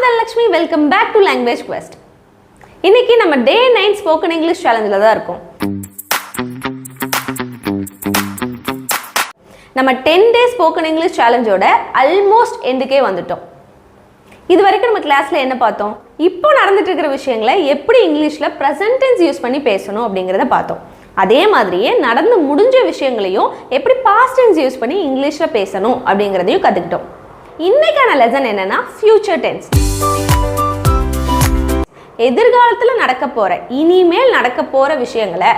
Lakshmi, welcome back to Language Quest. இன்னைக்கு நம்ம Day 9 Spoken English Challenge-ல தான் இருக்கோம். நம்ம 10 Day Spoken English Challenge-ஓட almost endக்கே வந்துட்டோம். இது வரைக்கும் நம்ம கிளாஸ்ல என்ன பார்த்தோம்? இப்போ நடந்துட்டு இருக்கிற விஷயங்களை எப்படி இங்கிலீஷ்ல present tense யூஸ் பண்ணி பேசணும் அப்படிங்கறத பார்த்தோம். அதே மாதிரியே நடந்து முடிஞ்ச விஷயங்களையும் எப்படி past tense யூஸ் பண்ணி இங்கிலீஷ்ல பேசணும் அப்படிங்கறதையும் கத்துக்கிட்டோம். இன்னைக்கான லெசன் என்னன்னா future tense. எதிர்காலத்துல நடக்க போற இனிமேல் நடக்க போற விஷயங்களை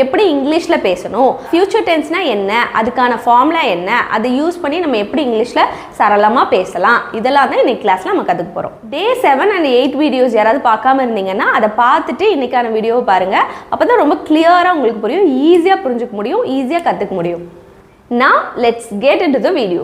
எப்படி இங்கிலீஷ்ல பேசணும், future tenseனா என்ன, அதுக்கான ஃபார்முலா என்ன, அதை யூஸ் பண்ணி நம்ம எப்படி இங்கிலீஷ்ல சரளமா பேசலாம், இதெல்லாம் தான் இன்னைக்கு கிளாஸ்ல நம்ம கத்துக்க போறோம். Day 7 and 8 வீடியோஸ் யாராவது பார்க்காம இருந்தீங்கன்னா அதை பார்த்துட்டு இன்னைக்கான வீடியோவை பாருங்க. அப்பதான் ரொம்ப கிளியரா உங்களுக்கு புரியும், ஈஸியா புரிஞ்சுக்க முடியும், ஈஸியா கத்துக்க முடியும். Now let's get into the video.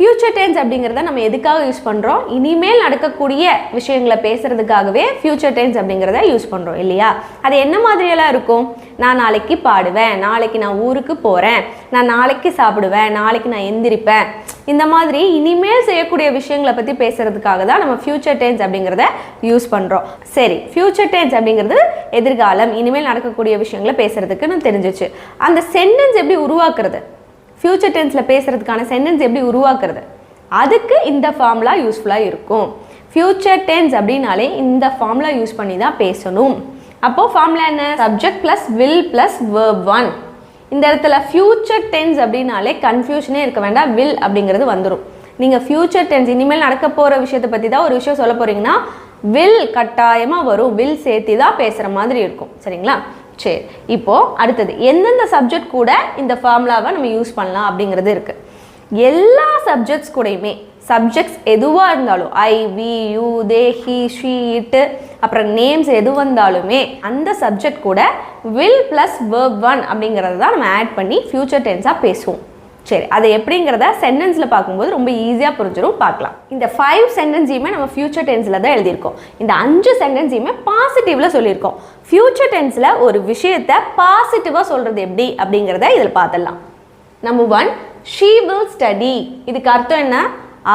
Future tense அப்படிங்கிறத நம்ம எதுக்காக யூஸ் பண்ணுறோம்? இனிமேல் நடக்கக்கூடிய விஷயங்களை பேசுகிறதுக்காகவே ஃபியூச்சர் டென்ஸ் அப்படிங்கிறத யூஸ் பண்ணுறோம் இல்லையா? அது என்ன மாதிரியெல்லாம் இருக்கும்? நான் நாளைக்கு பாடுவேன், நாளைக்கு நான் ஊருக்கு போகிறேன், நான் நாளைக்கு சாப்பிடுவேன், நாளைக்கு நான் எந்திரிப்பேன், இந்த மாதிரி இனிமேல் செய்யக்கூடிய விஷயங்களை பற்றி பேசுகிறதுக்காக தான் நம்ம ஃபியூச்சர் டென்ஸ் அப்படிங்கிறத யூஸ் பண்ணுறோம். சரி, ஃபியூச்சர் டென்ஸ் அப்படிங்கிறது எதிர்காலம், இனிமேல் நடக்கக்கூடிய விஷயங்களை பேசுகிறதுக்கு நான் தெரிஞ்சிச்சு. அந்த சென்டென்ஸ் எப்படி உருவாக்குறது, ஃபியூச்சர் டென்ஸில் பேசுகிறதுக்கான சென்டென்ஸ் எப்படி உருவாக்குறது, அதுக்கு இந்த ஃபார்முலா யூஸ்ஃபுல்லாக இருக்கும். ஃபியூச்சர் டென்ஸ் அப்படின்னாலே இந்த ஃபார்முலா யூஸ் பண்ணி தான் பேசணும். அப்போது ஃபார்முலா என்ன? Subject plus will plus verb 1. இந்த இடத்துல ஃபியூச்சர் டென்ஸ் அப்படின்னாலே கன்ஃபியூஷனே இருக்க வேண்டாம், வில் அப்படிங்கிறது வந்துடும். நீங்கள் ஃபியூச்சர் டென்ஸ் இனிமேல் நடக்க போகிற விஷயத்தை பற்றி தான் ஒரு விஷயம் சொல்ல போகிறீங்கன்னா வில் கட்டாயமாக வரும், வில் சேர்த்து தான் பேசுகிற மாதிரி இருக்கும். சரிங்களா? சரி, இப்போது அடுத்தது எந்தெந்த சப்ஜெக்ட் கூட இந்த ஃபார்முலாவை நம்ம யூஸ் பண்ணலாம் அப்படிங்கிறது இருக்குது. எல்லா சப்ஜெக்ட்ஸ் கூடயுமே, சப்ஜெக்ட்ஸ் எதுவாக இருந்தாலும், I, we, you, they, he, she, it, அப்புறம் நேம்ஸ் எது வந்தாலுமே அந்த சப்ஜெக்ட் கூட வில் ப்ளஸ் verb 1 அப்படிங்கிறத தான் நம்ம ஆட் பண்ணி ஃபியூச்சர் டென்ஸாக பேசுவோம். சரி, அது எப்படிங்கிறத சென்டென்ஸில் பார்க்கும்போது ரொம்ப ஈஸியாக புரிஞ்சிடும், பார்க்கலாம். இந்த 5 சென்டென்ஸையுமே நம்ம ஃபியூச்சர் டென்ஸில் தான் எழுதியிருக்கோம். இந்த 5 சென்டென்ஸையுமே பாசிட்டிவில் சொல்லியிருக்கோம். ஃபியூச்சர் டென்ஸில் ஒரு விஷயத்தை பாசிட்டிவாக சொல்கிறது எப்படி அப்படிங்கிறத இதில் பார்த்துடலாம். Number 1, she will study. இதுக்கு அர்த்தம் என்ன?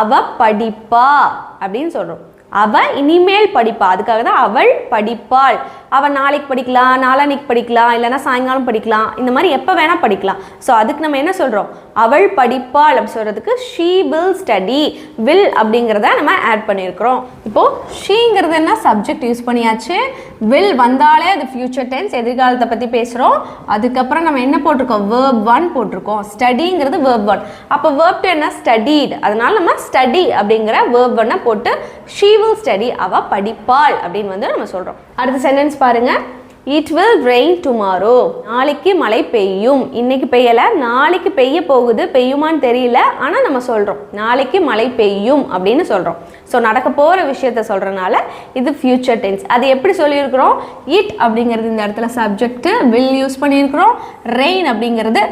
அவ படிப்பா அப்படின்னு சொல்கிறோம். அவ இனிமேல் படிப்பா, அதுக்காக தான் அவள் படிப்பாள். அவள் நாளைக்கு படிக்கலாம், நாளான்னைக்கு படிக்கலாம், இல்லைனா சாயங்காலம் படிக்கலாம், இந்த மாதிரி எப்போ வேணால் படிக்கலாம். ஸோ அதுக்கு நம்ம என்ன சொல்கிறோம்? அவள் படிப்பாள் அப்படி சொல்கிறதுக்கு she will study, will அப்படிங்கிறத நம்ம ஆட் பண்ணியிருக்கிறோம். இப்போது ஷீங்கிறது என்ன? சப்ஜெக்ட் யூஸ் பண்ணியாச்சு. will வந்தாலே அது ஃபியூச்சர் டென்ஸ், எதிர்காலத்தை பற்றி பேசுகிறோம். அதுக்கப்புறம் நம்ம என்ன போட்டிருக்கோம்? verb 1 போட்டிருக்கோம். ஸ்டடிங்கிறது verb 1. அப்போ verb 2 என்ன? ஸ்டடிட். அதனால நம்ம ஸ்டடி அப்படிங்கிற verb 1 போட்டு she will study, அவ படிப்பாள் அப்படின்னு வந்து நம்ம சொல்கிறோம். அடுத்த சென்டென்ஸ் பாருங்க. It will rain tomorrow. நாளைக்கு மழை பெய்யும். இன்னைக்கு பெய்யல, நாளைக்கு பெய்ய போகுது, பெய்யுமான்னு தெரியல, ஆனால் நம்ம சொல்கிறோம் நாளைக்கு மழை பெய்யும் அப்படின்னு சொல்கிறோம். ஸோ நடக்க போகிற விஷயத்த சொல்கிறனால இது ஃபியூச்சர் டென்ஸ். அது எப்படி சொல்லியிருக்கிறோம்? இட் அப்படிங்கிறது இந்த இடத்துல சப்ஜெக்ட், வில் யூஸ் பண்ணியிருக்கிறோம். ரெயின் அப்படிங்கிறது,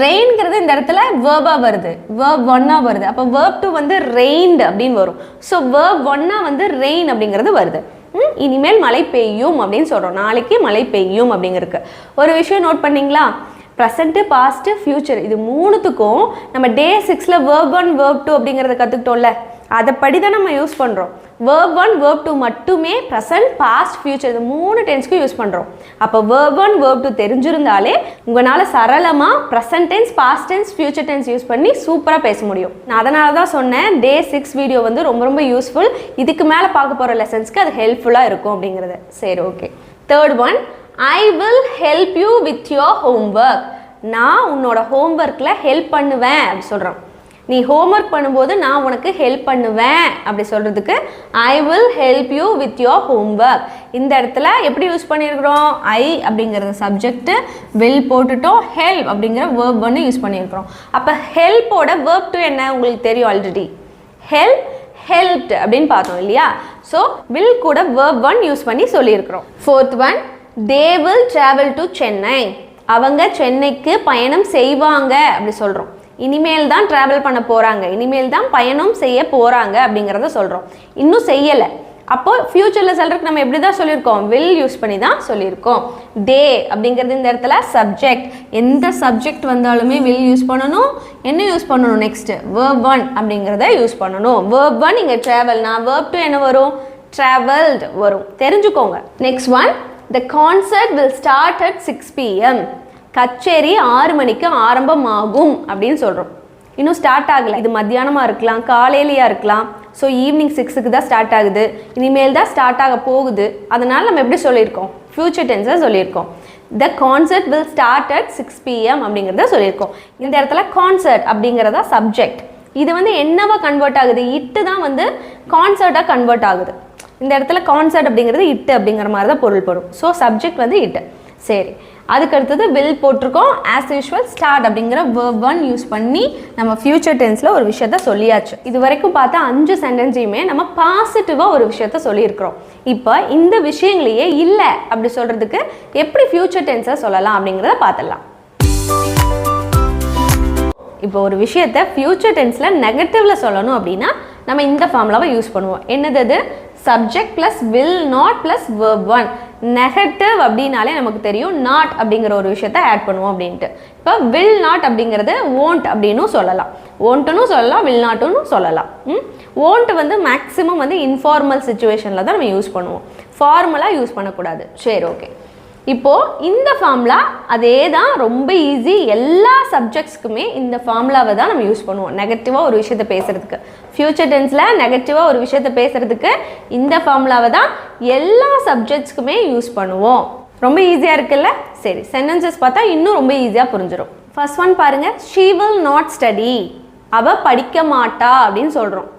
ரெயின்ங்கிறது இந்த இடத்துல வேர்பாக வருது, verb 1 வருது. அப்போ verb 2 வந்து ரெயின்டு அப்படின்னு வரும். ஸோ verb 1 வந்து ரெயின் அப்படிங்கிறது வருது. இனிமேல் மழை பெய்யும் அப்படின்னு சொல்கிறோம், நாளைக்கு மழை பெய்யும் அப்படிங்கிறதுக்கு. ஒரு விஷயம் நோட் பண்ணிங்களா? ப்ரெசண்ட்டு, பாஸ்ட்டு, ஃபியூச்சர், இது மூணுத்துக்கும் நம்ம Day 6ல் verb 1 verb 2 அப்படிங்கிறத கற்றுக்கிட்டோம்ல, அதை படி தான் நம்ம யூஸ் பண்ணுறோம். verb 1 verb 2 மட்டுமே ப்ரெசன்ட், பாஸ்ட், ஃபியூச்சர் இது 3 டென்ஸ்க்கும் யூஸ் பண்ணுறோம். அப்போ verb 1 verb 2 தெரிஞ்சிருந்தாலே உங்களால் சரளமாக present tense, past tense, future tense use பண்ணி சூப்பராக பேச முடியும். நான் அதனால தான் சொன்னேன் Day 6 வீடியோ வந்து ரொம்ப ரொம்ப யூஸ்ஃபுல். இதுக்கு மேலே பார்க்க போகிற லெசன்ஸ்க்கு அது ஹெல்ப்ஃபுல்லாக இருக்கும் அப்படிங்கிறது. சரி, okay. Third one, I will help you with your homework. நான் உன்னோட ஹோம்ஒர்க்கில் ஹெல்ப் பண்ணுவேன் அப்படி சொல்கிறோம். நீ ஹோம்ஒர்க் பண்ணும்போது நான் உனக்கு ஹெல்ப் பண்ணுவேன் அப்படி சொல்கிறதுக்கு I will help you with your homework. இந்த இடத்துல எப்படி யூஸ் பண்ணியிருக்கிறோம்? ஐ அப்படிங்கிறது சப்ஜெக்ட், will போட்டுட்டோம், ஹெல்ப் அப்படிங்கிற verb 1 யூஸ் பண்ணியிருக்கிறோம். அப்போ ஹெல்ப்போட verb 2 என்ன உங்களுக்கு தெரியும் ஆல்ரெடி, ஹெல்ப், ஹெல்ப்ட் அப்படின்னு பார்த்தோம் இல்லையா? ஸோ will கூட verb 1 யூஸ் பண்ணி சொல்லியிருக்கிறோம். Fourth one, they will travel to Chennai. அவங்க சென்னைக்கு பயணம் செய்வாங்க அப்படி சொல்கிறோம். இனிமேல் தான் ட்ராவல் பண்ண போகிறாங்க, இனிமேல் தான் பயணம் செய்ய போகிறாங்க அப்படிங்கிறத சொல்கிறோம். இன்னும் செய்யலை, அப்போ ஃபியூச்சரில் சொல்கிறதுக்கு நம்ம எப்படி தான் சொல்லியிருக்கோம், வில் யூஸ் பண்ணி தான் சொல்லியிருக்கோம். தே அப்படிங்கிறது இந்த இடத்துல சப்ஜெக்ட், எந்த சப்ஜெக்ட் வந்தாலுமே வில் யூஸ் பண்ணணும். என்ன யூஸ் பண்ணணும், நெக்ஸ்ட்டு verb 1 அப்படிங்கிறத யூஸ் பண்ணணும். verb 1 இங்கே ட்ராவல்னா verb 2 என்ன வரும், ட்ராவல்டு வரும், தெரிஞ்சுக்கோங்க. Next one, the concert will start at 6 PM. கச்சேரி 6 மணிக்கு ஆரம்பமாகும் அப்படின்னு சொல்கிறோம். இன்னும் ஸ்டார்ட் ஆகலை, இது மத்தியானமாக இருக்கலாம், காலையிலையாக இருக்கலாம். ஸோ ஈவினிங் 6க்கு தான் ஸ்டார்ட் ஆகுது, இனிமேல் தான் ஸ்டார்ட் ஆக போகுது. அதனால் நம்ம எப்படி சொல்லியிருக்கோம், ஃபியூச்சர் டென்ஸாக சொல்லியிருக்கோம். த concert will start at 6 PM அப்படிங்கிறத சொல்லியிருக்கோம். இந்த இடத்துல கான்சர்ட் அப்படிங்கிறதா சப்ஜெக்ட். இது வந்து என்னவா கன்வெர்ட் ஆகுது, இட்டு தான் வந்து கான்சர்ட்டாக கன்வெர்ட் ஆகுது. இந்த இடத்துல கான்சர்ட் அப்படிங்கிறது இட்டு அப்படிங்கிற மாதிரி தான் பொருள் படும். ஸோ சப்ஜெக்ட் வந்து இட்டு. சரி, அதுக்கு அடுத்தது வில் போட்டிருக்கோம். ஆஸ் யூஷுவல் ஸ்டார்ட் அப்படிங்கிற verb 1 யூஸ் பண்ணி நம்ம ஃபியூச்சர் டென்ஸில் ஒரு விஷயத்த சொல்லியாச்சு. இது வரைக்கும் பார்த்தா 5 சென்டென்ஸையுமே நம்ம பாசிட்டிவாக ஒரு விஷயத்த சொல்லியிருக்கிறோம். இப்போ இந்த விஷயங்களையே இல்லை அப்படி சொல்கிறதுக்கு எப்படி ஃபியூச்சர் டென்ஸை சொல்லலாம் அப்படிங்கிறத பார்த்துடலாம். இப்போ ஒரு விஷயத்தை ஃபியூச்சர் டென்ஸில் நெகட்டிவில் சொல்லணும் அப்படின்னா நம்ம இந்த ஃபார்முலாவை யூஸ் பண்ணுவோம். என்னது அது, subject plus will not plus verb 1. Negative அப்படின்னாலே நமக்கு தெரியும் நாட் அப்படிங்கிற ஒரு விஷயத்த ஆட் பண்ணுவோம் அப்படின்ட்டு. இப்போ வில் நாட் அப்படிங்கிறது won't அப்படின்னு சொல்லலாம், won'ட்னு சொல்லலாம், வில் நாட்னு சொல்லலாம். won't வந்து மேக்ஸிமம் வந்து இன்ஃபார்மல் சுச்சுவேஷனில் தான் நம்ம யூஸ் பண்ணுவோம், ஃபார்மலாக யூஸ் பண்ணக்கூடாது. சரி, ஓகே. இப்போது இந்த ஃபார்முலா அதே தான், ரொம்ப ஈஸி. எல்லா சப்ஜெக்ட்ஸ்க்குமே இந்த ஃபார்முலாவை தான் நம்ம யூஸ் பண்ணுவோம் நெகட்டிவாக ஒரு விஷயத்தை பேசுகிறதுக்கு. ஃபியூச்சர் டென்ஸில் நெகட்டிவாக ஒரு விஷயத்தை பேசுகிறதுக்கு இந்த ஃபார்முலாவை தான் எல்லா சப்ஜெக்ட்ஸ்க்குமே யூஸ் பண்ணுவோம். ரொம்ப ஈஸியாக இருக்குல்ல? சரி, சென்டென்சஸ் பார்த்தா இன்னும் ரொம்ப ஈஸியாக புரிஞ்சிடும். ஃபர்ஸ்ட் ஒன் பாருங்கள், ஷீ வில் நாட் ஸ்டடி. அவள் படிக்க மாட்டா அப்படின்னு சொல்கிறோம்.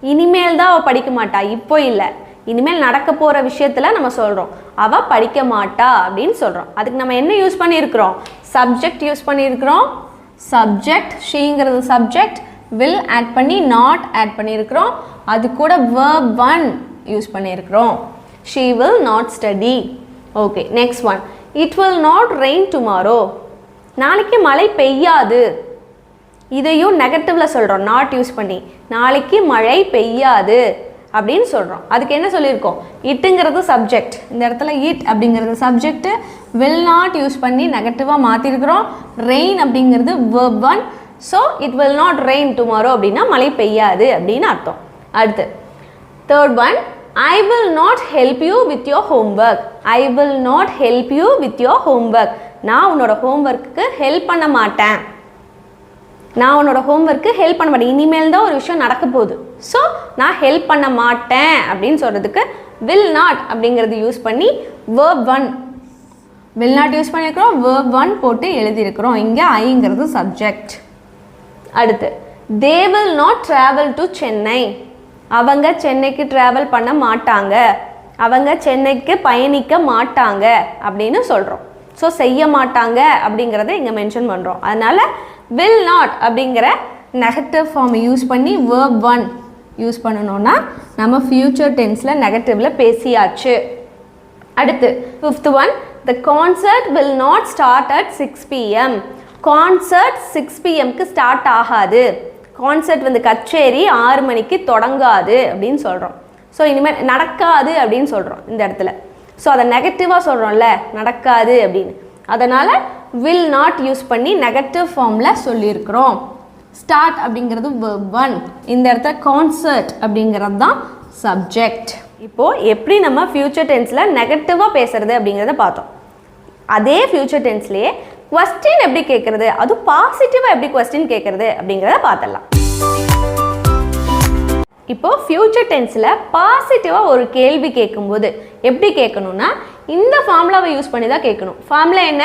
இனிமேல் தான் அவள் படிக்க மாட்டா, இப்போ இல்லை, இனிமேல் நடக்க போகிற விஷயத்தில் நம்ம சொல்கிறோம் அவள் படிக்க மாட்டா அப்படின்னு சொல்கிறோம். அதுக்கு நம்ம என்ன யூஸ் பண்ணியிருக்கிறோம், சப்ஜெக்ட் யூஸ் பண்ணியிருக்கிறோம். சப்ஜெக்ட், ஷீங்கிறது சப்ஜெக்ட், வில் ஆட் பண்ணி நாட் ஆட் பண்ணியிருக்கிறோம். அது கூட verb 1 யூஸ் பண்ணியிருக்கிறோம். She will not study. Okay, next one, it will not rain tomorrow. நாளைக்கு மழை பெய்யாது. இதையும் நெகட்டிவில் சொல்கிறோம் நாட் யூஸ் பண்ணி. நாளைக்கு மழை பெய்யாது அப்படின்னு சொல்கிறோம். அதுக்கு என்ன சொல்லியிருக்கோம், இட்டுங்கிறது சப்ஜெக்ட், இந்த இடத்துல இட் அப்படிங்கிறது சப்ஜெக்ட், வில் நாட் யூஸ் பண்ணி நெகட்டிவாக மாற்றிருக்கிறோம். ரெயின் அப்படிங்கிறது verb 1. So it will not rain tomorrow அப்படின்னா மழை பெய்யாது அப்படின்னு அர்த்தம். அடுத்து third one, I will not help you with your homework. I will not help you with your homework. நான் உன்னோட ஹோம்ஒர்க்கு ஹெல்ப் பண்ண மாட்டேன். நான் உன்னோட ஹோம்ஒர்க்கு ஹெல்ப் பண்ண மாட்டேன், இனிமேல் தான் ஒரு விஷயம் நடக்க போகுது, ஸோ நான் ஹெல்ப் பண்ண மாட்டேன் அப்படின்னு சொல்கிறதுக்கு வில் நாட் அப்படிங்கிறது யூஸ் பண்ணி verb 1, வில் நாட் யூஸ் பண்ணியிருக்கிறோம், verb 1 போட்டு எழுதியிருக்கிறோம். இங்கே ஐங்கிறது சப்ஜெக்ட். அடுத்து they will not travel to Chennai. அவங்க சென்னைக்கு ட்ராவல் பண்ண மாட்டாங்க, அவங்க சென்னைக்கு பயணிக்க மாட்டாங்க அப்படின்னு சொல்கிறோம். ஸோ செய்ய மாட்டாங்க அப்படிங்கிறத இங்கே மென்ஷன் பண்ணுறோம். அதனால் வில் நாட் அப்படிங்கிற நெகட்டிவ் ஃபார்ம் யூஸ் பண்ணி verb 1 யூஸ் பண்ணணும்னா நம்ம ஃபியூச்சர் டென்ஸில் நெகட்டிவில் பேசியாச்சு. அடுத்து fifth one, the concert will not start at 6 PM. Concert 6 PMக்கு ஸ்டார்ட் ஆகாது. கான்சர்ட் வந்து கச்சேரி 6 மணிக்கு தொடங்காது அப்படின்னு சொல்கிறோம். ஸோ இனிமேல் நடக்காது அப்படின்னு சொல்கிறோம் இந்த இடத்துல. ஸோ அதை நெகட்டிவாக சொல்கிறோம்ல, நடக்காது அப்படின்னு, அதனால் வில் நாட் யூஸ் பண்ணி நெகட்டிவ் ஃபார்மில் சொல்லியிருக்கிறோம். ஸ்டார்ட் அப்படிங்கிறது verb 1, இந்த இடத்துல கான்சர்ட் அப்படிங்கிறது தான் சப்ஜெக்ட். இப்போது எப்படி நம்ம ஃபியூச்சர் டென்ஸில் நெகட்டிவாக பேசுறது அப்படிங்கிறத பார்த்தோம். அதே ஃபியூச்சர் டென்ஸ்லேயே கொஸ்டின் எப்படி கேட்குறது, அதுவும் பாசிட்டிவாக எப்படி கொஸ்டின் கேட்குறது அப்படிங்கிறத பார்த்துடலாம். இப்போது ஃபியூச்சர் டென்ஸில் பாசிட்டிவாக ஒரு கேள்வி கேட்கும்போது எப்படி கேட்கணும்னா இந்த ஃபார்முலாவை யூஸ் பண்ணி தான் கேட்கணும். ஃபார்முலா என்ன,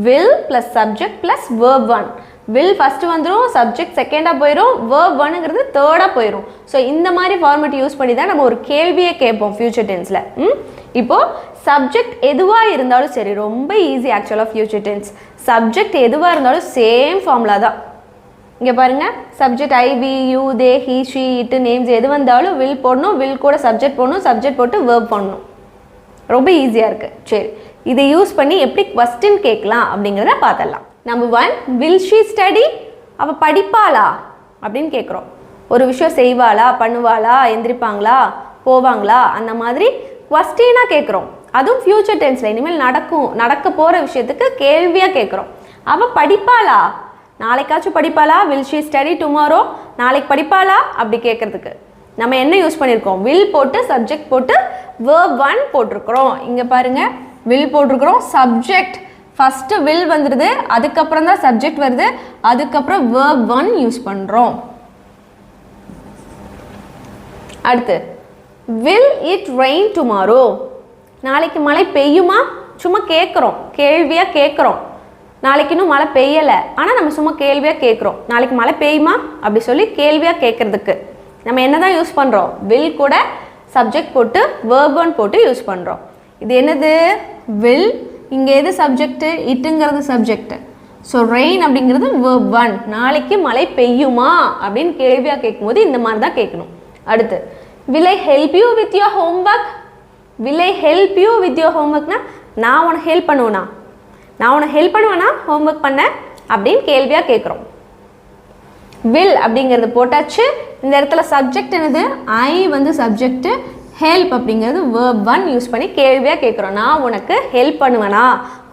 will plus subject plus verb 1. Will first வந்துடும், சப்ஜெக்ட் செகண்டாக போயிடும், verb 1ங்கிறது தேர்டாக போயிடும். ஸோ இந்த மாதிரி ஃபார்மேட் யூஸ் பண்ணி தான் நம்ம ஒரு கேள்வியை கேட்போம் ஃபியூச்சர் டென்ஸில். இப்போது சப்ஜெக்ட் எதுவாக இருந்தாலும் சரி, ரொம்ப ஈஸி ஆக்சுவலாக ஃபியூச்சர் டென்ஸ். சப்ஜெக்ட் எதுவாக இருந்தாலும் சேம் ஃபார்முலா தான். இங்கே பாருங்கள், subject I, we, you, they, he, she, it, names எது வந்தாலும் வில் போடணும், வில் கூட சப்ஜெக்ட் போடணும், சப்ஜெக்ட் போட்டு verb பண்ணணும். ரொம்ப ஈஸியாக இருக்குது. சரி, இதை யூஸ் பண்ணி எப்படி கொஸ்டின் கேட்கலாம் அப்படிங்கிறத பார்த்துடலாம். Number 1, will she study. அவள் படிப்பாளா அப்படின்னு கேட்குறோம். ஒரு விஷயம் செய்வாளா, பண்ணுவாளா, எந்திரிப்பாங்களா, போவாங்களா அந்த மாதிரி கொஸ்டினாக கேட்குறோம். அதுவும் ஃப்யூச்சர் டென்ஸில் இனிமேல் நடக்க போகிற விஷயத்துக்கு கேள்வியாக கேட்குறோம். அவள் படிப்பாளா, நாளைக்காச்சும் படிப்பாளா, வில் ஷீ ஸ்டடி டுமாரோ, நாளைக்கு படிப்பாளா அப்படி கேட்குறதுக்கு நம்ம என்ன யூஸ் பண்ணியிருக்கோம், வில் போட்டு சப்ஜெக்ட் போட்டு verb 1 போட்டிருக்கிறோம். இங்கே பாருங்கள், வில் போட்டிருக்கிறோம், சப்ஜெக்ட் ஃபஸ்ட்டு வில் வந்துடுது, அதுக்கப்புறம் தான் சப்ஜெக்ட் வருது, அதுக்கப்புறம் verb 1 யூஸ் பண்ணுறோம். அடுத்து will it rain tomorrow, நாளைக்கு மழை பெய்யுமா, சும்மா கேட்குறோம், கேள்வியாக கேட்குறோம். நாளைக்கு இன்னும் மழை பெய்யலை, ஆனால் நம்ம சும்மா கேள்வியாக கேட்குறோம், நாளைக்கு மழை பெய்யுமா அப்படி சொல்லி கேள்வியாக கேட்குறதுக்கு நம்ம என்ன தான் யூஸ் பண்ணுறோம், will கூட சப்ஜெக்ட் போட்டு verb 1 போட்டு யூஸ் பண்ணுறோம். இது என்னது, will, இங்கே எது சப்ஜெக்ட், இட்டுங்கிறது சப்ஜெக்ட். ஸோ ரெயின் அப்படிங்கிறது verb 1, நாளைக்கு மழை பெய்யுமா அப்படின்னு கேள்வியாக கேட்கும்போது இந்த மாதிரி தான் கேட்கணும். அடுத்து will I help you with your homework, will I help you with your homeworkனா நான் உனக்கு ஹெல்ப் பண்ணுவேனா ஹோம்ஒர்க் பண்ண அப்படின்னு கேள்வியாக கேட்குறோம். will அப்படிங்கிறது போட்டாச்சு. இந்த இடத்துல சப்ஜெக்ட் என்னது, ஐ வந்து சப்ஜெக்ட், ஹெல்ப் அப்படிங்கிறது verb 1 யூஸ் பண்ணி கேள்வியாக கேட்குறோம். நான் உனக்கு ஹெல்ப் பண்ணுவேனா,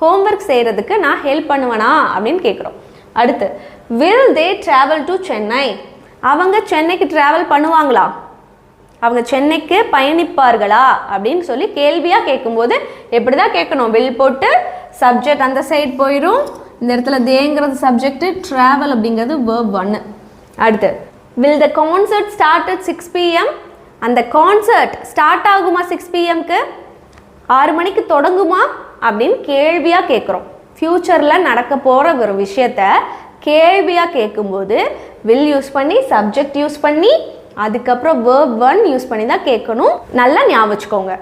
ஹோம்ஒர்க் செய்கிறதுக்கு நான் ஹெல்ப் பண்ணுவேனா அப்படின்னு கேட்குறோம். அடுத்து will they travel to Chennai, அவங்க சென்னைக்கு ட்ராவல் பண்ணுவாங்களா, அவங்க சென்னைக்கு பயணிப்பார்களா அப்படின்னு சொல்லி கேள்வியாக கேட்கும்போது எப்படி தான் கேட்கணும், will போட்டு சப்ஜெக்ட் அந்த சைடு போயிடும், இந்த இடத்துல தேங்கிறது சப்ஜெக்ட், ட்ராவல் அப்படிங்கிறது verb 1. அடுத்து will the concert start at 6 PM, அந்த கான்சர்ட் ஸ்டார்ட் ஆகுமா 6 PMக்கு, 6 மணிக்கு தொடங்குமா அப்படின்னு கேள்வியாக கேட்குறோம். ஃப்யூச்சரில் நடக்க போகிற ஒரு விஷயத்த கேள்வியாக கேட்கும்போது will யூஸ் பண்ணி சப்ஜெக்ட் யூஸ் பண்ணி அதுக்கப்புறம் verb 1 யூஸ் பண்ணி தான் கேட்கணும். நல்லா ஞாபகம் வச்சுக்கோங்க.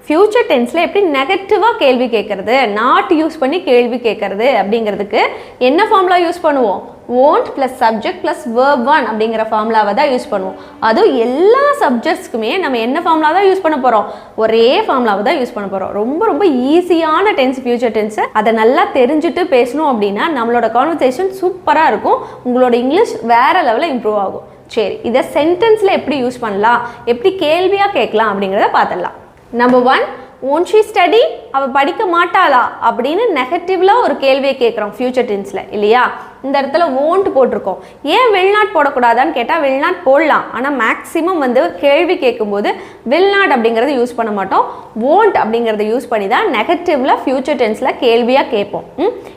ஃப்யூச்சர் டென்ஸில் எப்படி நெகட்டிவாக கேள்வி கேட்குறது, நாட் யூஸ் பண்ணி கேள்வி கேட்குறது அப்படிங்கிறதுக்கு என்ன ஃபார்முலா யூஸ் பண்ணுவோம், won't plus subject plus verb 1 அப்படிங்கிற ஃபார்முலாவை தான் யூஸ் பண்ணுவோம். அதுவும் எல்லா சப்ஜெக்ட்ஸ்க்குமே நம்ம என்ன ஃபார்முலா தான் யூஸ் பண்ண போகிறோம், ஒரே ஃபார்முலாவை தான் யூஸ் பண்ண போகிறோம். ரொம்ப ரொம்ப ஈஸியான டென்ஸ் ஃப்யூச்சர் டென்ஸு. அதை நல்லா தெரிஞ்சுட்டு பேசணும் அப்படின்னா நம்மளோட கான்வர்சேஷன் சூப்பராக இருக்கும், உங்களோட இங்கிலீஷ் வேறு லெவலில் இம்ப்ரூவ் ஆகும். சரி, இதை சென்டென்ஸில் எப்படி யூஸ் பண்ணலாம், எப்படி கேள்வியாக கேட்கலாம் அப்படிங்கிறத பார்த்துடலாம். நம்பர் 1, won't she study, அவள் படிக்க மாட்டாளா அப்படின்னு நெகட்டிவ்ல ஒரு கேள்வியை கேட்குறோம் ஃப்யூச்சர் டென்ஸில் இல்லையா. இந்த இடத்துல won't போட்டிருக்கோம். ஏன் will not போடக்கூடாதான்னு கேட்டால் will not போடலாம், ஆனால் மேக்ஸிமம் வந்து கேள்வி கேட்கும்போது will not அப்படிங்கிறத யூஸ் பண்ண மாட்டோம், won't அப்படிங்கிறத யூஸ் பண்ணி தான் நெகட்டிவ்ல ஃப்யூச்சர் டென்ஸில் கேள்வியாக கேட்போம்.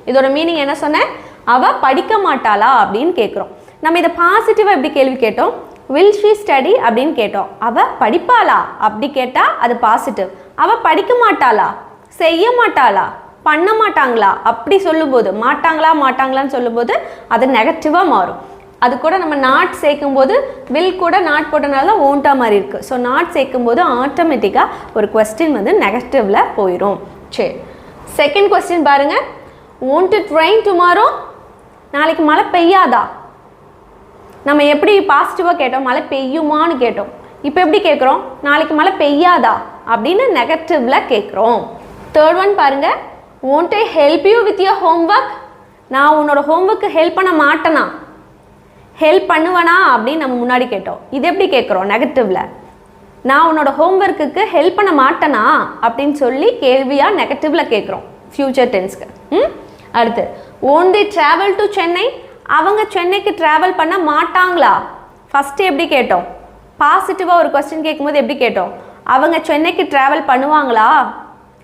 இதோட மீனிங் என்ன சொன்னேன், அவள் படிக்க மாட்டாளா அப்படின்னு கேட்குறோம். நம்ம இதை பாசிட்டிவாக எப்படி கேள்வி கேட்டோம், will she study அப்படின்னு கேட்டோம், அவள் படிப்பாளா அப்படி கேட்டால் அது பாசிட்டிவ். அவள் படிக்க மாட்டாளா, செய்ய மாட்டாளா, பண்ண மாட்டாங்களா அப்படி சொல்லும்போது, மாட்டாங்களான்னு சொல்லும்போது அது நெகட்டிவாக மாறும். அது கூட நம்ம நாட் சேர்க்கும்போது will கூட நாட் போட்டனால தான் ஓன்ட்டா மாதிரி இருக்குது. ஸோ நாட் சேர்க்கும்போது ஆட்டோமேட்டிக்காக ஒரு கொஸ்டின் வந்து நெகட்டிவில் போயிடும். சரி, செகண்ட் கொஸ்டின் பாருங்கள், won't it rain tomorrow, நாளைக்கு மழை பெய்யாதா. நம்ம எப்படி பாசிட்டிவாக கேட்டோம், மழை பெய்யுமான்னு கேட்டோம். இப்போ எப்படி கேட்குறோம், நாளைக்கு மழை பெய்யாதா அப்படின்னு நெகட்டிவ்ல கேட்குறோம். தேர்ட் ஒன் பாருங்க, won't I help you with your homework, நான் உன்னோட ஹோம்ஒர்க்கு ஹெல்ப் பண்ண மாட்டேனா, ஹெல்ப் பண்ணுவேனா அப்படின்னு நம்ம முன்னாடி கேட்டோம். இது எப்படி கேட்குறோம், நெகட்டிவ்ல. நான் உன்னோட ஹோம்ஒர்க்குக்கு ஹெல்ப் பண்ண மாட்டேனா அப்படின்னு சொல்லி கேள்வியாக நெகட்டிவ்ல கேட்குறோம் ஃப்யூச்சர் டென்ஸ்க்கு. அடுத்து won't they travel to Chennai, அவங்க சென்னைக்கு ட்ராவல் பண்ண மாட்டாங்களா. ஃபஸ்ட்டு எப்படி கேட்டோம், பாசிட்டிவாக ஒரு கொஸ்டின் கேட்கும்போது எப்படி கேட்டோம், அவங்க சென்னைக்கு ட்ராவல் பண்ணுவாங்களா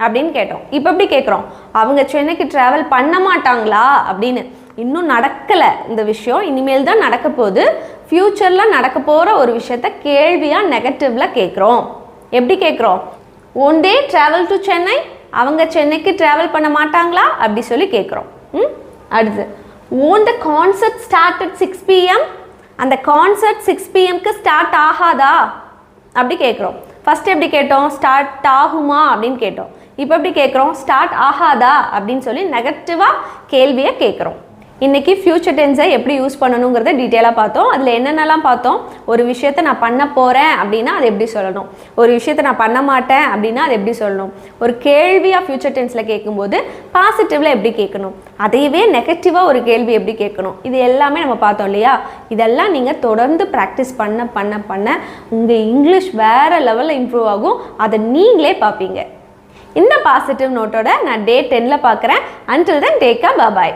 அப்படின்னு கேட்டோம். இப்போ எப்படி கேட்குறோம், அவங்க சென்னைக்கு ட்ராவல் பண்ண மாட்டாங்களா அப்படின்னு. இன்னும் நடக்கலை இந்த விஷயம், இனிமேல் தான் நடக்க போகுது. ஃப்யூச்சரில் நடக்க போகிற ஒரு விஷயத்த கேள்வியாக நெகட்டிவில் கேட்குறோம். எப்படி கேட்குறோம், won't they travel to Chennai, அவங்க சென்னைக்கு ட்ராவல் பண்ண மாட்டாங்களா அப்படி சொல்லி கேட்குறோம். அடுத்து won't the concert start at 6 PM, அந்த கான்சர்ட் 6 PMக்கு ஸ்டார்ட் ஆகாதா அப்படி கேட்குறோம். ஃபஸ்ட் எப்படி கேட்டோம், ஸ்டார்ட் ஆகுமா அப்படின்னு கேட்டோம். இப்போ எப்படி கேட்குறோம், ஸ்டார்ட் ஆகாதா அப்படின்னு சொல்லி நெகட்டிவாக கேள்வியை கேட்குறோம். இன்றைக்கி ஃப்யூச்சர் டென்ஸை எப்படி யூஸ் பண்ணணுங்கிறத டீட்டெயிலாக பார்த்தோம். அதில் என்னென்னலாம் பார்த்தோம்? ஒரு விஷயத்தை நான் பண்ண போகிறேன் அப்படின்னா அது எப்படி சொல்லணும், ஒரு விஷயத்தை நான் பண்ண மாட்டேன் அப்படின்னா அது எப்படி சொல்லணும், ஒரு கேள்வியாக ஃப்யூச்சர் டென்ஸில் கேட்கும்போது பாசிட்டிவில் எப்படி கேட்கணும், அதையவே நெகட்டிவாக ஒரு கேள்வி எப்படி கேட்கணும், இது எல்லாமே நம்ம பார்த்தோம் இல்லையா? இதெல்லாம் நீங்கள் தொடர்ந்து ப்ராக்டிஸ் பண்ண பண்ண பண்ண உங்கள் இங்கிலீஷ் வேறு லெவலில் இம்ப்ரூவ் ஆகும். அதை நீங்களே பார்ப்பீங்க. இந்த பாசிட்டிவ் நோட்டோட நான் டே 10ல் பார்க்குறேன். Until then take a bye.